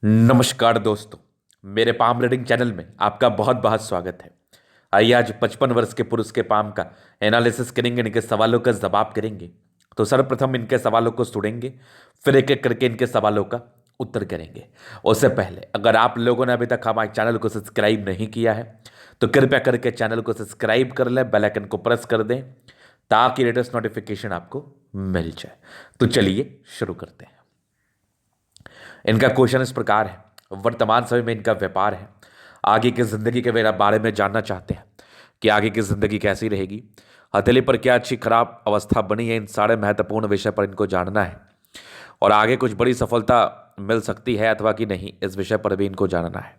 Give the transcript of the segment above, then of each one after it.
नमस्कार दोस्तों। मेरे पाम रीडिंग चैनल में आपका बहुत बहुत स्वागत है। आइए आज 55 वर्ष के पुरुष के पाम का एनालिसिस करेंगे, इनके सवालों का जवाब करेंगे। तो सर्वप्रथम इनके सवालों को सुनेंगे, फिर एक एक करके इनके सवालों का उत्तर करेंगे। उससे पहले अगर आप लोगों ने अभी तक हमारे चैनल को सब्सक्राइब नहीं किया है तो कृपया करके चैनल को सब्सक्राइब कर लें, बेल आइकन को प्रेस कर दें ताकि लेटेस्ट नोटिफिकेशन आपको मिल जाए। तो चलिए शुरू करते हैं। इनका क्वेश्चन इस प्रकार है, वर्तमान समय में इनका व्यापार है, आगे की जिंदगी के बारे में जानना चाहते हैं कि आगे की जिंदगी कैसी रहेगी, हथेली पर क्या अच्छी खराब अवस्था बनी है, इन सारे महत्वपूर्ण विषय पर इनको जानना है। और आगे कुछ बड़ी सफलता मिल सकती है अथवा कि नहीं, इस विषय पर भी इनको जानना है।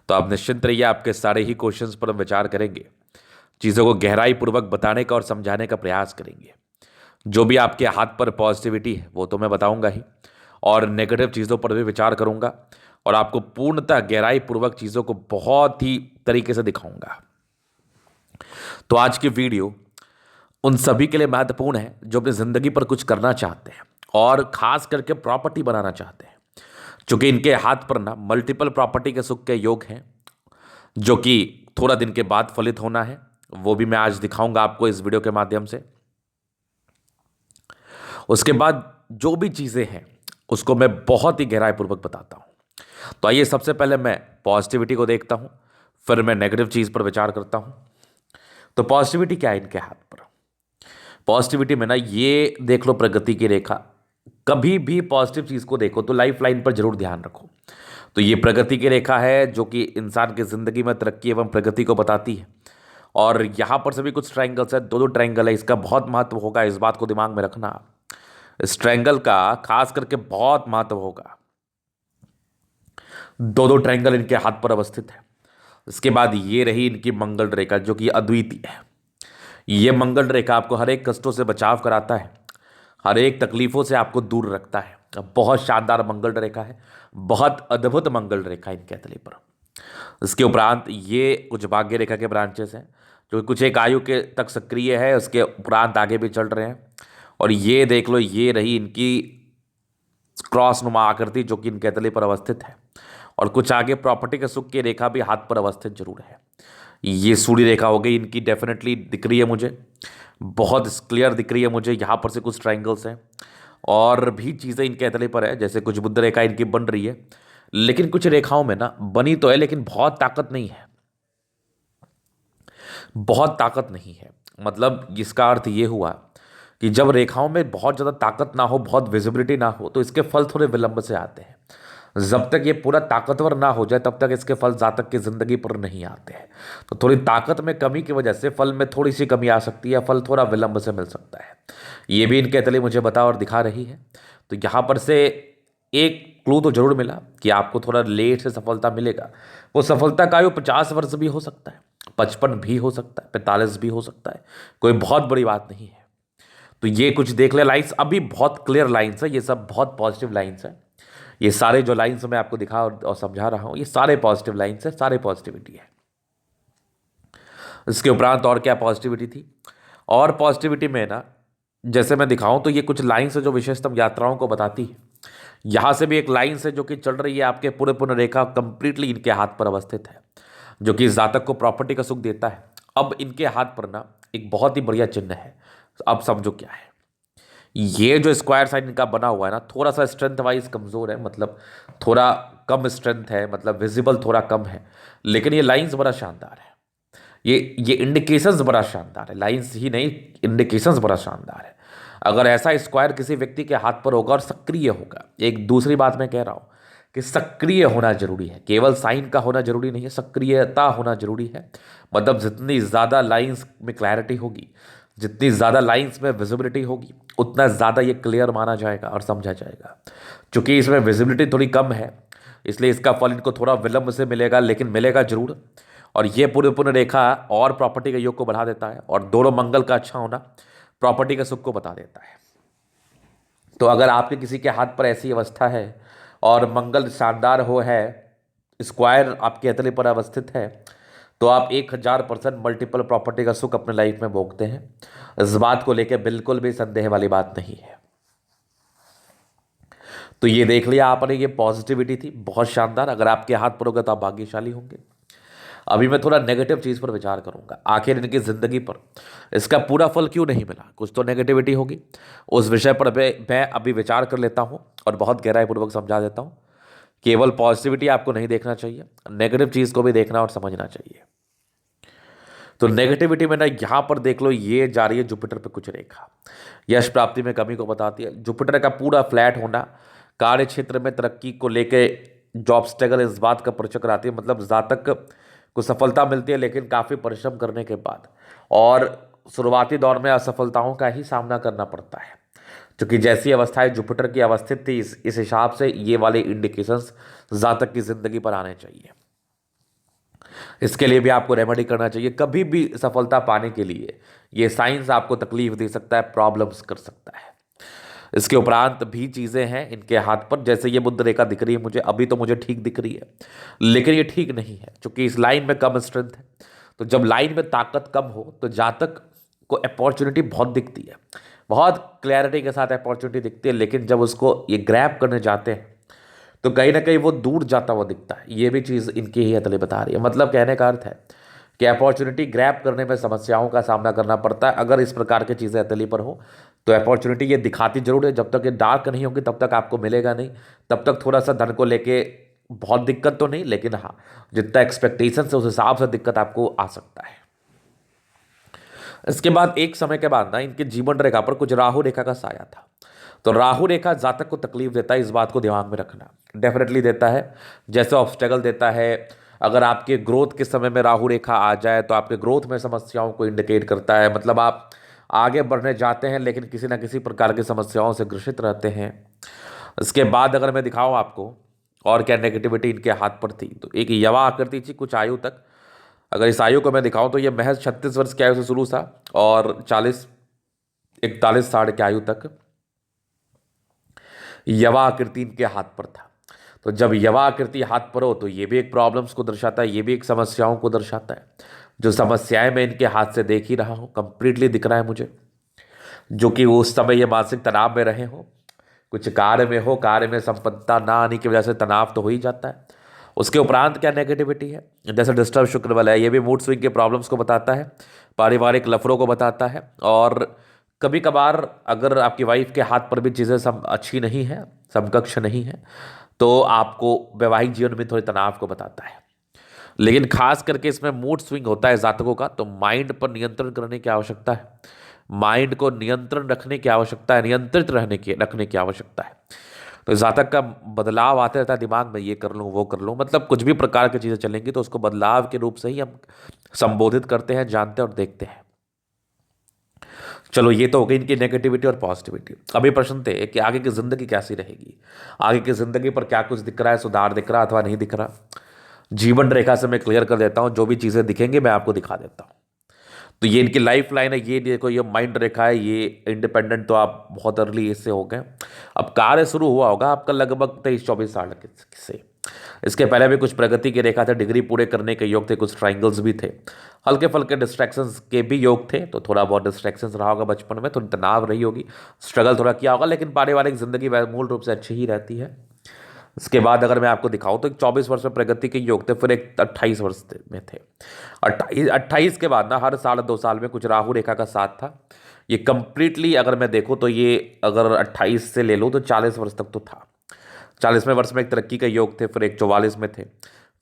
तो आप निश्चिंत रहिए, आपके सारे ही क्वेश्चंस पर हम विचार करेंगे, चीज़ों को गहराई पूर्वक बताने का और समझाने का प्रयास करेंगे। जो भी आपके हाथ पर पॉजिटिविटी है वो तो मैं बताऊंगा ही, और नेगेटिव चीज़ों पर भी विचार करूंगा और आपको पूर्णतः गहराई पूर्वक चीज़ों को बहुत ही तरीके से दिखाऊंगा। तो आज की वीडियो उन सभी के लिए महत्वपूर्ण है जो अपनी ज़िंदगी पर कुछ करना चाहते हैं और खास करके प्रॉपर्टी बनाना चाहते हैं, क्योंकि इनके हाथ पर ना मल्टीपल प्रॉपर्टी के सुख के योग हैं जो कि थोड़ा दिन के बाद फलित होना है। वो भी मैं आज दिखाऊंगा आपको इस वीडियो के माध्यम से। उसके बाद जो भी चीज़ें हैं उसको मैं बहुत ही गहराई पूर्वक बताता हूं। तो आइए सबसे पहले मैं पॉजिटिविटी को देखता हूं, फिर मैं नेगेटिव चीज़ पर विचार करता हूं। तो पॉजिटिविटी क्या है इनके हाथ पर? पॉजिटिविटी में ना ये देख लो प्रगति की रेखा। कभी भी पॉजिटिव चीज़ को देखो तो लाइफ लाइन पर जरूर ध्यान रखो। तो ये प्रगति की रेखा है जो कि इंसान की जिंदगी में तरक्की एवं प्रगति को बताती है। और यहां पर सभी कुछ ट्रायंगल्स है, दो दो ट्रायंगल है, इसका बहुत महत्व होगा, इस बात को दिमाग में रखना। इस ट्रायंगल का खास करके बहुत महत्व होगा। दो दो ट्रायंगल इनके हाथ पर अवस्थित है। इसके बाद ये रही इनकी मंगल रेखा जो कि अद्वितीय है। ये मंगल रेखा आपको हर एक कष्टों से बचाव कराता है, हर एक तकलीफों से आपको दूर रखता है। बहुत शानदार मंगल रेखा है, बहुत अद्भुत मंगल रेखा इनके हथेली पर। इसके उपरांत ये कुछ भाग्य रेखा के ब्रांचेस हैं जो कुछ एक आयु के तक सक्रिय है, उसके उपरांत आगे भी चल रहे हैं। और ये देख लो, ये रही इनकी क्रॉस नुमा आकृति जो कि इनके हथेली पर अवस्थित है। और कुछ आगे प्रॉपर्टी के सुख की रेखा भी हाथ पर अवस्थित जरूर है। ये सूर्य रेखा हो गई इनकी, डेफिनेटली दिख रही है मुझे, बहुत क्लियर दिख रही है मुझे। यहाँ पर से कुछ ट्राइंगल्स हैं और भी चीज़ें इनके हथेली पर है, जैसे कुछ बुद्ध रेखा इनकी बन रही है, लेकिन कुछ रेखाओं में ना बनी तो है लेकिन बहुत ताकत नहीं है, बहुत ताकत नहीं है। मतलब इसका अर्थ ये हुआ कि जब रेखाओं में बहुत ज़्यादा ताकत ना हो, बहुत विजिबिलिटी ना हो, तो इसके फल थोड़े विलंब से आते हैं। जब तक ये पूरा ताकतवर ना हो जाए तब तक इसके फल जातक की जिंदगी पर नहीं आते हैं। तो थोड़ी ताकत में कमी की वजह से फल में थोड़ी सी कमी आ सकती है, फल थोड़ा विलंब से मिल सकता है। ये भी इनके तले मुझे बता और दिखा रही है। तो यहाँ पर से एक क्लू तो जरूर मिला कि आपको थोड़ा लेट से सफलता मिलेगा। वो सफलता का आयु 50 वर्ष भी हो सकता है, 55 भी हो सकता है, 45 भी हो सकता है, कोई बहुत बड़ी बात नहीं है। तो ये कुछ देख ले लाइंस, अभी बहुत क्लियर लाइंस है, ये सब बहुत पॉजिटिव लाइंस है। ये सारे जो लाइंस मैं आपको दिखा और समझा रहा हूं ये सारे पॉजिटिव लाइंस है, सारे पॉजिटिविटी है। इसके उपरांत और क्या पॉजिटिविटी थी? और पॉजिटिविटी में ना जैसे मैं दिखाऊं तो ये कुछ लाइंस है जो विशेषतम यात्राओं को बताती है। यहां से भी एक लाइन है जो कि चल रही है आपके पूरे पूर्ण रेखा कंप्लीटली इनके हाथ पर अवस्थित है, जो कि इस जातक को प्रॉपर्टी का सुख देता है। अब इनके हाथ पर ना एक बहुत ही बढ़िया चिन्ह है, अब समझो क्या है। ये जो स्क्वायर साइन इनका बना हुआ है ना, थोड़ा सा स्ट्रेंथ वाइज कमजोर है, मतलब थोड़ा कम स्ट्रेंथ है, मतलब विजिबल थोड़ा कम है, लेकिन ये लाइंस बड़ा शानदार है। ये इंडिकेशंस बड़ा शानदार है, लाइंस ही नहीं, इंडिकेशंस बड़ा शानदार है। अगर ऐसा स्क्वायर किसी व्यक्ति के हाथ पर होगा और सक्रिय होगा, एक दूसरी बात मैं कह रहा हूं कि सक्रिय होना जरूरी है, केवल साइन का होना जरूरी नहीं है, सक्रियता होना जरूरी है। मतलब जितनी ज़्यादा लाइंस में क्लैरिटी होगी, जितनी ज़्यादा लाइंस में विजिबिलिटी होगी, उतना ज़्यादा ये क्लियर माना जाएगा और समझा जाएगा। चूंकि इसमें विजिबिलिटी थोड़ी कम है इसलिए इसका फल इनको थोड़ा विलंब से मिलेगा, लेकिन मिलेगा जरूर। और ये पूरे पूर्ण रेखा और प्रॉपर्टी के योग को बढ़ा देता है, और दोनों मंगल का अच्छा होना प्रॉपर्टी के सुख को बता देता है। तो अगर आपके किसी के हाथ पर ऐसी अवस्था है और मंगल शानदार हो है, स्क्वायर आपके हथेली पर अवस्थित है, तो आप 1000% मल्टीपल प्रॉपर्टी का सुख अपने लाइफ में भोगते हैं। इस बात को लेकर बिल्कुल भी संदेह वाली बात नहीं है। तो ये देख लिया आपने, ये पॉजिटिविटी थी, बहुत शानदार। अगर आपके हाथ पर होगा तो आप भाग्यशाली होंगे। अभी मैं थोड़ा नेगेटिव चीज़ पर विचार करूंगा, आखिर इनकी ज़िंदगी पर इसका पूरा फल क्यों नहीं मिला, कुछ तो नेगेटिविटी होगी। उस विषय पर मैं अभी विचार कर लेता हूं और बहुत गहराईपूर्वक समझा देता हूं। केवल पॉजिटिविटी आपको नहीं देखना चाहिए, नेगेटिव चीज़ को भी देखना और समझना चाहिए। तो नेगेटिविटी में ना यहाँ पर देख लो, ये जा रही है जुपिटर पे कुछ रेखा, यश प्राप्ति में कमी को बताती है। जुपिटर का पूरा फ्लैट होना कार्य क्षेत्र में तरक्की को लेके जॉब स्ट्रगल इस बात का परिचय कराती है। मतलब जातक को सफलता मिलती है लेकिन काफ़ी परिश्रम करने के बाद, और शुरुआती दौर में असफलताओं का ही सामना करना पड़ता है। क्योंकि जैसी अवस्थाएं जुपिटर की अवस्थित थी, इस हिसाब से ये वाले इंडिकेशंस जातक की जिंदगी पर आने चाहिए। इसके लिए भी आपको रेमेडी करना चाहिए। कभी भी सफलता पाने के लिए ये साइंस आपको तकलीफ दे सकता है, प्रॉब्लम्स कर सकता है। इसके उपरांत भी चीज़ें हैं इनके हाथ पर, जैसे ये बुध रेखा दिख रही है मुझे, अभी तो मुझे ठीक दिख रही है, लेकिन ये ठीक नहीं है क्योंकि इस लाइन में कम स्ट्रेंथ है। तो जब लाइन में ताकत कम हो तो जातक को अपॉर्चुनिटी बहुत दिखती है, बहुत क्लैरिटी के साथ अपॉर्चुनिटी दिखती है, लेकिन जब उसको ये ग्रैब करने जाते हैं तो कहीं ना कहीं वो दूर जाता हुआ दिखता है। ये भी चीज़ इनकी ही हथेली बता रही है। मतलब कहने का अर्थ है कि अपॉर्चुनिटी ग्रैब करने में समस्याओं का सामना करना पड़ता है। अगर इस प्रकार की चीज़ें हथेली पर हो तो अपॉर्चुनिटी ये दिखाती जरूर है, जब तक ये डार्क नहीं होगी तब तक आपको मिलेगा नहीं। तब तक थोड़ा सा धन को लेके बहुत दिक्कत तो नहीं, लेकिन हाँ, जितना एक्सपेक्टेशन है उस हिसाब से दिक्कत आपको आ सकता है। इसके बाद एक समय के बाद ना इनके जीवन रेखा पर कुछ राहु रेखा का साया था। तो राहु रेखा जातक को तकलीफ देता है, इस बात को दिमाग में रखना, डेफिनेटली देता है। जैसे ऑब्स्टेकल देता है, अगर आपके ग्रोथ के समय में राहु रेखा आ जाए तो आपके ग्रोथ में समस्याओं को इंडिकेट करता है। मतलब आप आगे बढ़ने जाते हैं लेकिन किसी ना किसी प्रकार की समस्याओं से ग्रसित रहते हैं। इसके बाद अगर मैं दिखाऊं आपको और क्या नेगेटिविटी इनके हाथ पर थी, तो एक यवा आकृति थी कुछ आयु तक। अगर इस आयु को मैं दिखाऊं तो ये महज 36 वर्ष की आयु से शुरू था और 40 41 साल की आयु तक यवा आकृति इनके हाथ पर था। तो जब यवा आकृति हाथ पर हो तो ये भी एक प्रॉब्लम्स को दर्शाता है, ये भी एक समस्याओं को दर्शाता है। जो समस्याएं मैं इनके हाथ से देख ही रहा हूं, कंप्लीटली दिख रहा है मुझे, जो कि उस समय ये मानसिक तनाव में रहे हो, कुछ कार्य में हो, कार्य में संपन्नता ना आने की वजह से तनाव तो हो ही जाता है। उसके उपरांत क्या नेगेटिविटी है, जैसे डिस्टर्ब शुक्र बल है, ये भी मूड स्विंग के प्रॉब्लम्स को बताता है, पारिवारिक लफड़ों को बताता है। और कभी कभार अगर आपकी वाइफ के हाथ पर भी चीज़ें सब अच्छी नहीं है, समकक्ष नहीं है, तो आपको वैवाहिक जीवन में थोड़े तनाव को बताता है। लेकिन खास करके इसमें मूड स्विंग होता है जातकों का, तो माइंड पर नियंत्रण करने की आवश्यकता है, माइंड को नियंत्रण रखने की आवश्यकता है, नियंत्रित रखने की आवश्यकता है। तो जातक का बदलाव आते रहता है दिमाग में, ये कर लूँ वो कर लूँ, मतलब कुछ भी प्रकार की चीज़ें चलेंगी तो उसको बदलाव के रूप से ही हम संबोधित करते हैं, जानते हैं और देखते हैं। चलो ये तो हो गई इनकी नेगेटिविटी और पॉजिटिविटी। अभी प्रश्न थे कि आगे की जिंदगी कैसी रहेगी, आगे की जिंदगी पर क्या कुछ दिख रहा है, सुधार दिख रहा अथवा नहीं दिख रहा। जीवन रेखा से मैं क्लियर कर देता हूं, जो भी चीजें दिखेंगी मैं आपको दिखा देता हूं। तो ये इनकी लाइफ लाइन है, ये देखो, ये माइंड रेखा है, ये इंडिपेंडेंट तो आप बहुत अर्ली इससे हो गए। अब कार्य शुरू हुआ होगा आपका लगभग 23-24 साल से। इसके पहले भी कुछ प्रगति की रेखा थे, डिग्री पूरे करने के योग थे, कुछ ट्राइंगल्स भी थे, हल्के फल्के डिस्ट्रैक्शंस के भी योग थे। तो थोड़ा बहुत डिस्ट्रैक्शंस रहा होगा बचपन में, थोड़ी तनाव रही होगी, स्ट्रगल थोड़ा किया होगा, लेकिन पारिवारिक जिंदगी मूल रूप से अच्छी ही रहती है। इसके बाद अगर मैं आपको दिखाऊं तो 24 वर्ष में प्रगति के योग थे, फिर एक 28 वर्ष में थे। 28 के बाद ना हर साल 2 साल में कुछ राहु रेखा का साथ था। ये कंप्लीटली अगर मैं देखूं तो ये अगर 28 से ले लूँ तो 40 वर्ष तक तो था। 40वें वर्ष में एक तरक्की के योग थे, फिर एक 44 में थे,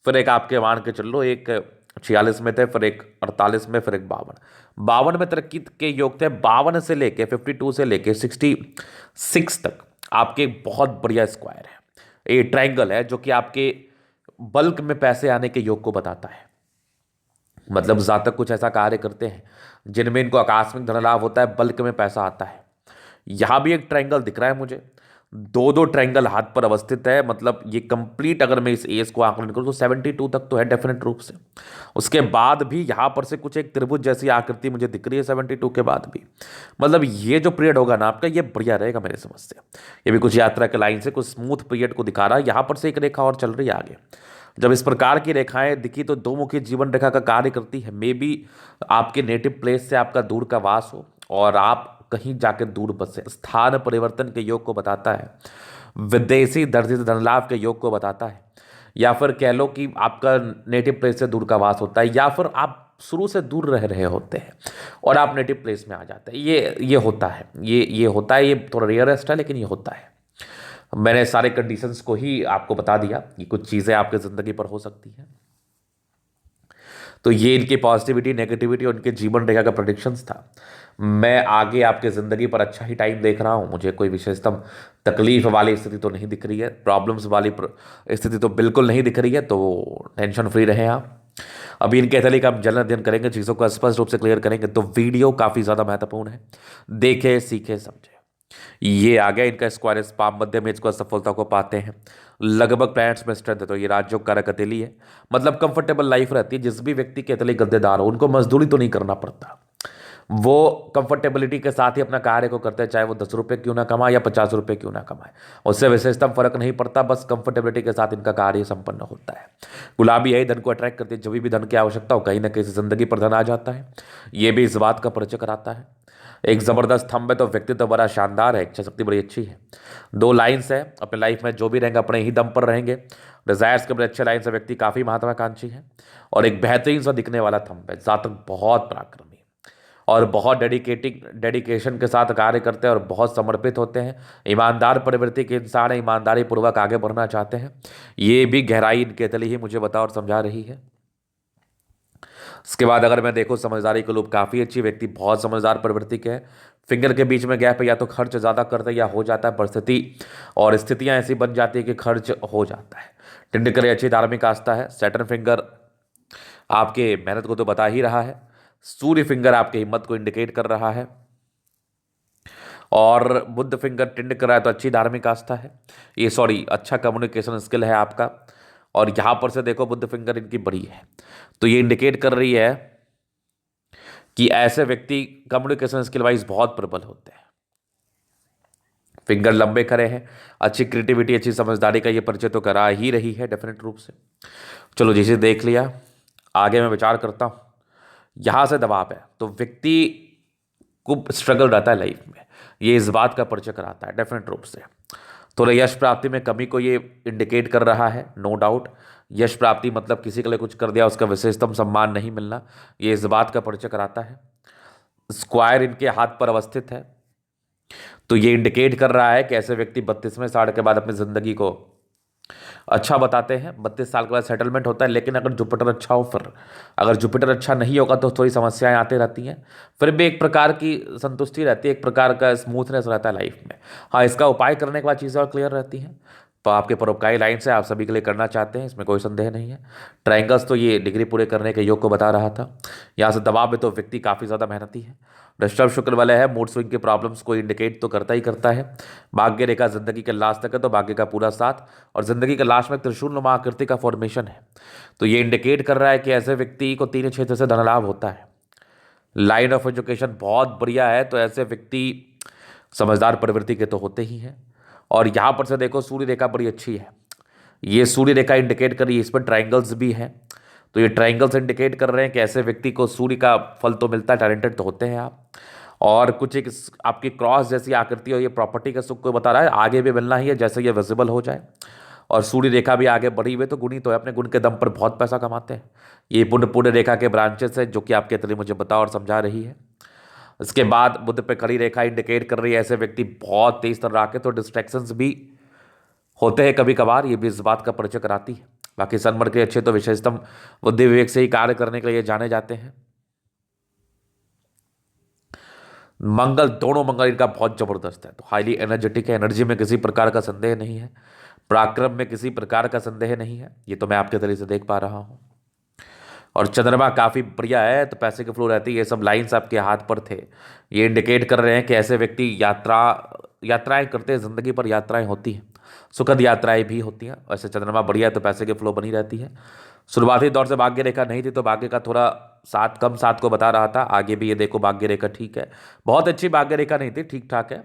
फिर एक आपके मान के चल लो एक 46 में थे, फिर एक 48 में, फिर एक 52 में तरक्की के योग थे। 52 से लेके 52 से लेके 66 तक आपके एक बहुत बढ़िया स्क्वायर है, ये ट्रायंगल है जो कि आपके बल्क में पैसे आने के योग को बताता है। मतलब जातक कुछ ऐसा कार्य करते हैं जिनमें इनको आकस्मिक धन लाभ होता है, बल्क में पैसा आता है। यहां भी एक ट्रायंगल दिख रहा है मुझे, दो ट्रायंगल हाथ पर अवस्थित है। मतलब ये कंप्लीट अगर मैं इस एज को आंकलन करूं तो 72 तक तो है डेफिनेट रूप से। उसके बाद भी यहां पर से कुछ एक त्रिभुज जैसी आकृति मुझे दिख रही है 72 के बाद भी। मतलब ये जो पीरियड होगा ना आपका, ये बढ़िया रहेगा मेरे समझ से। ये भी कुछ यात्रा के लाइन से कुछ स्मूथ पीरियड को दिखा रहा है। यहां पर से एक रेखा और चल रही है आगे। जब इस प्रकार की रेखाएं दिखी तो दो मुखी जीवन रेखा का कार्य करती है। मे बी आपके नेटिव प्लेस से आपका दूर का वास हो और आप कहीं जाकर दूर बसे, स्थान परिवर्तन के योग को बताता है। विदेशी दर्जी धन लाभ के योग को बताता है, या फिर कह लो कि आपका नेटिव प्लेस से दूर का वास होता है, या फिर आप शुरू से दूर रह रहे होते हैं और आप नेटिव प्लेस में आ जाते हैं। ये होता है, ये होता है। ये थोड़ा रेयरेस्ट है लेकिन ये होता है। मैंने सारे कंडीशंस को ही आपको बता दिया कि कुछ चीज़ें आपकी ज़िंदगी पर हो सकती हैं। तो ये इनकी पॉजिटिविटी, नेगेटिविटी और इनके जीवन रेखा का प्रेडिक्शंस था। मैं आगे आपके ज़िंदगी पर अच्छा ही टाइम देख रहा हूँ। मुझे कोई विशेषतम तकलीफ वाली स्थिति तो नहीं दिख रही है, प्रॉब्लम्स वाली स्थिति तो बिल्कुल नहीं दिख रही है, तो टेंशन फ्री रहें आप। अभी इनके तरीके का हम जल्द अध्ययन करेंगे, चीज़ों को स्पष्ट रूप से क्लियर करेंगे। तो वीडियो काफ़ी ज़्यादा महत्वपूर्ण है, देखे सीखे समझे। ये आ गया इनका स्क्वायर पाम मध्य में इसको सफलता को पाते हैं। लगभग प्लैनेट्स में स्ट्रेंथ है, तो ये राजयोग कारक हथेली है, मतलब कंफर्टेबल लाइफ रहती है। जिस भी व्यक्ति के हथेली गद्देदार हो उनको मजदूरी तो नहीं करना पड़ता, वो कंफर्टेबिलिटी के साथ ही अपना कार्य को करते हैं, चाहे वो 10 रुपये क्यों ना कमाए या 50 रुपये क्यों ना कमाए, उससे विशेषतम फर्क नहीं पड़ता। बस कंफर्टेबिलिटी के साथ इनका कार्य संपन्न होता है। गुलाबी यही धन को अट्रैक्ट करती है। जब भी धन की आवश्यकता हो कहीं ना कहीं जिंदगी पर धन आ जाता है। ये भी इस बात का परिचय कराता है। एक जबरदस्त थंब है, तो व्यक्तित्व बड़ा शानदार है, इच्छा शक्ति बड़ी अच्छी है। 2 लाइन्स है, अपने लाइफ में जो भी रहेंगे अपने ही दम पर रहेंगे। डिजायर्स के बड़े अच्छे लाइन से व्यक्ति काफी महत्वाकांक्षी है। और एक बेहतरीन सा दिखने वाला थंब है, जातक बहुत पराक्रमी और बहुत डेडिकेशन के साथ कार्य करते हैं और बहुत समर्पित होते हैं। ईमानदार प्रवृत्ति के इंसान है, ईमानदारी पूर्वक आगे बढ़ना चाहते हैं। ये भी गहराई इनके तले ही मुझे बता और समझा रही है। इसके बाद अगर मैं देखूँ समझदारी के लोग काफ़ी अच्छी, व्यक्ति बहुत समझदार प्रवृत्ति के हैं। फिंगर के बीच में गैप है, या तो खर्च ज़्यादा करते हैं या हो जाता है। परिस्थिति और स्थितियां ऐसी बन जाती है कि खर्च हो जाता है। टिंडकरे अच्छी धार्मिक आस्था है। सैटर्न फिंगर आपके मेहनत को तो बता ही रहा है। सूर्य फिंगर आपके हिम्मत को इंडिकेट कर रहा है। और बुद्ध फिंगर टिंड कर रहा है, तो अच्छी धार्मिक आस्था है ये, सॉरी अच्छा कम्युनिकेशन स्किल है आपका। और यहां पर से देखो बुद्ध फिंगर इनकी बड़ी है, तो ये इंडिकेट कर रही है कि ऐसे व्यक्ति कम्युनिकेशन स्किल वाइज बहुत प्रबल होते हैं। फिंगर लंबे खड़े हैं, अच्छी क्रिएटिविटी, अच्छी समझदारी का ये परिचय तो करा ही रही है डेफिनेट रूप से। चलो जिसे देख लिया, आगे मैं विचार करता हूं। यहां से दबाव है तो व्यक्ति को स्ट्रगल रहता है लाइफ में, ये इस बात का परिचय कराता है डेफिनेट रूप से। थोड़ा यश प्राप्ति में कमी को ये इंडिकेट कर रहा है, नो डाउट। यश प्राप्ति मतलब किसी के लिए कुछ कर दिया, उसका विशेषतम सम्मान नहीं मिलना, ये इस बात का परिचय कराता है। स्क्वायर इनके हाथ पर अवस्थित है, तो ये इंडिकेट कर रहा है कि ऐसे व्यक्ति 32वें साल के बाद अपनी जिंदगी को अच्छा बताते हैं। 32 साल के बाद सेटलमेंट होता है, लेकिन अगर जुपिटर अच्छा हो, फिर अगर जुपिटर अच्छा नहीं होगा तो थोड़ी समस्याएं आती रहती हैं। फिर भी एक प्रकार की संतुष्टि रहती है, एक प्रकार का स्मूथनेस रहता है लाइफ में। हाँ, इसका उपाय करने के बाद चीज़ें और क्लियर रहती हैं। तो आपके परोपकारी लाइन से आप सभी के लिए करना चाहते हैं, इसमें कोई संदेह नहीं है। ट्रायंगल्स तो ये डिग्री पूरे करने के योग को बता रहा था। यहाँ से दबाव में तो व्यक्ति काफ़ी ज़्यादा मेहनती है। डिस्टर्ब शुक्र वाले है, मूड स्विंग की प्रॉब्लम्स को इंडिकेट तो करता ही करता है। भाग्य रेखा जिंदगी के लास्ट तक है, तो भाग्य का पूरा साथ, और जिंदगी के लास्ट में त्रिशूल नुमा आकृति का फॉर्मेशन है, तो ये इंडिकेट कर रहा है कि ऐसे व्यक्ति को 3 क्षेत्र से धन लाभ होता है। लाइन ऑफ एजुकेशन बहुत बढ़िया है, तो ऐसे व्यक्ति समझदार प्रवृत्ति के तो होते ही हैं। और यहाँ पर से देखो सूर्य रेखा बड़ी अच्छी है, ये सूर्य रेखा इंडिकेट कर रही है, इस पर ट्राइंगल्स भी हैं, तो ये ट्राइंगल्स इंडिकेट कर रहे हैं कि ऐसे व्यक्ति को सूर्य का फल तो मिलता है, टैलेंटेड तो होते हैं आप। और कुछ एक आपकी क्रॉस जैसी आकृति और ये प्रॉपर्टी का सुख को बता रहा है, आगे भी मिलना ही है जैसे ये विजिबल हो जाए। और सूर्य रेखा भी आगे बढ़ी हुई, तो गुणी तो है, अपने गुण के दम पर बहुत पैसा कमाते हैं। ये पुण्य रेखा के ब्रांचेस है, जो कि आपके तरीके मुझे बता और समझा रही है। इसके बाद बुद्ध पे खड़ी रेखा इंडिकेट कर रही है ऐसे व्यक्ति बहुत तेज तरह के, तो डिस्ट्रैक्शंस भी होते हैं कभी कभार, ये भी इस बात का परिचय कराती है। बाकी सनमर के अच्छे तो विशेषतम बुद्धि विवेक से ही कार्य करने के लिए जाने जाते हैं। मंगल, दोनों मंगल इनका बहुत जबरदस्त है, तो हाईली एनर्जेटिक है, एनर्जी में किसी प्रकार का संदेह नहीं है, पराक्रम में किसी प्रकार का संदेह नहीं है, ये तो मैं आपके तरीके से देख पा रहा हूं। और चंद्रमा काफ़ी बढ़िया है, तो पैसे की फ्लो रहती है। ये सब लाइंस आपके हाथ पर थे, ये इंडिकेट कर रहे हैं कि ऐसे व्यक्ति यात्राएं करते हैं, जिंदगी पर यात्राएं होती हैं, सुखद यात्राएं भी होती हैं। वैसे चंद्रमा बढ़िया है तो पैसे की फ्लो बनी रहती है। शुरुआती दौर से भाग्य रेखा नहीं थी, तो भाग्य का थोड़ा साथ कम साथ को बता रहा था। आगे भी ये देखो भाग्य रेखा ठीक है, बहुत अच्छी भाग्य रेखा नहीं थी, ठीक ठाक है।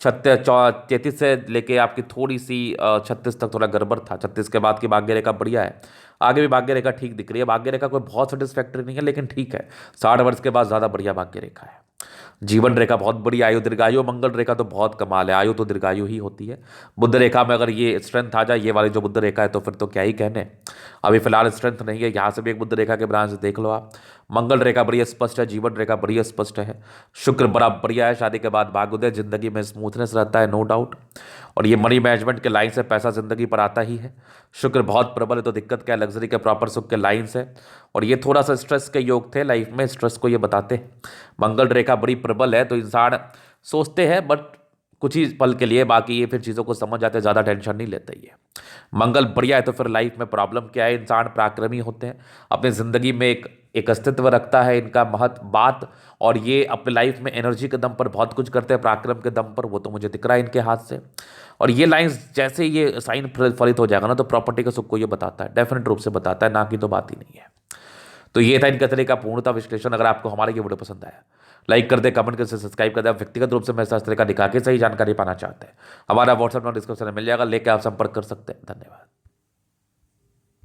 33 से लेके आपकी थोड़ी सी 36 तक थोड़ा गड़बड़ था, 36 के बाद की भाग्य रेखा बढ़िया है। आगे भी भाग्य रेखा ठीक दिख रही है। भाग्य रेखा कोई बहुत सेटिस्फैक्टरी नहीं है, लेकिन ठीक है, 60 वर्ष के बाद ज़्यादा बढ़िया भाग्य रेखा है। जीवन रेखा बहुत बड़ी, आयु दीर्घायु, मंगल रेखा तो बहुत कमाल है, आयु तो दीर्घायु ही होती है। बुध रेखा में अगर ये स्ट्रेंथ आ जाए, ये वाली जो बुध रेखा है, तो फिर तो क्या ही कहने। अभी फिलहाल स्ट्रेंथ नहीं है, यहाँ से भी एक बुध रेखा के ब्रांच देख लो आप। मंगल रेखा बड़ी स्पष्ट है, जीवन रेखा बड़ी स्पष्ट है, शुक्र बड़ा बढ़िया है, शादी के बाद भाग्योदय, जिंदगी में स्मूथनेस रहता है, नो डाउट। और ये मनी मैनेजमेंट के लाइन से पैसा जिंदगी पर आता ही है। शुक्र बहुत प्रबल है, तो दिक्कत क्या है, लग्जरी के प्रॉपर सुख के लाइन्स है। और ये थोड़ा सा स्ट्रेस के योग थे लाइफ में, स्ट्रेस को ये बताते हैं। मंगल रेखा बड़ी प्रबल है, तो इंसान सोचते हैं बट कुछ ही पल के लिए, बाकी ये फिर चीज़ों को समझ जाते हैं, ज़्यादा टेंशन नहीं लेते ये। मंगल बढ़िया है, तो फिर लाइफ में प्रॉब्लम क्या है, इंसान पराक्रमी होते हैं, अपनी ज़िंदगी में एक अस्तित्व रखता है इनका महत्व बात। और ये अपने लाइफ में एनर्जी के दम पर बहुत कुछ करते हैं, पराक्रम के दम पर, वो तो मुझे दिख रहा है इनके हाथ से। और ये लाइंस जैसे ये साइन फलित हो जाएगा ना, तो प्रॉपर्टी का सुख को ये बताता है, डेफिनेट रूप से बताता है, ना कि तो बात ही नहीं है। तो ये था इनका तरह का पूर्णता विश्लेषण। अगर आपको हमारा ये वीडियो पसंद आया, लाइक कर दे, कमेंट कर, सब्सक्राइब कर दे। आप व्यक्तिगत रूप से मेरे साथ इस तरह का दिखा के सही जानकारी पाना चाहते हैं, हमारा व्हाट्सएप नंबर डिस्क्रिप्शन में मिल जाएगा, लेके आप संपर्क कर सकते हैं। धन्यवाद।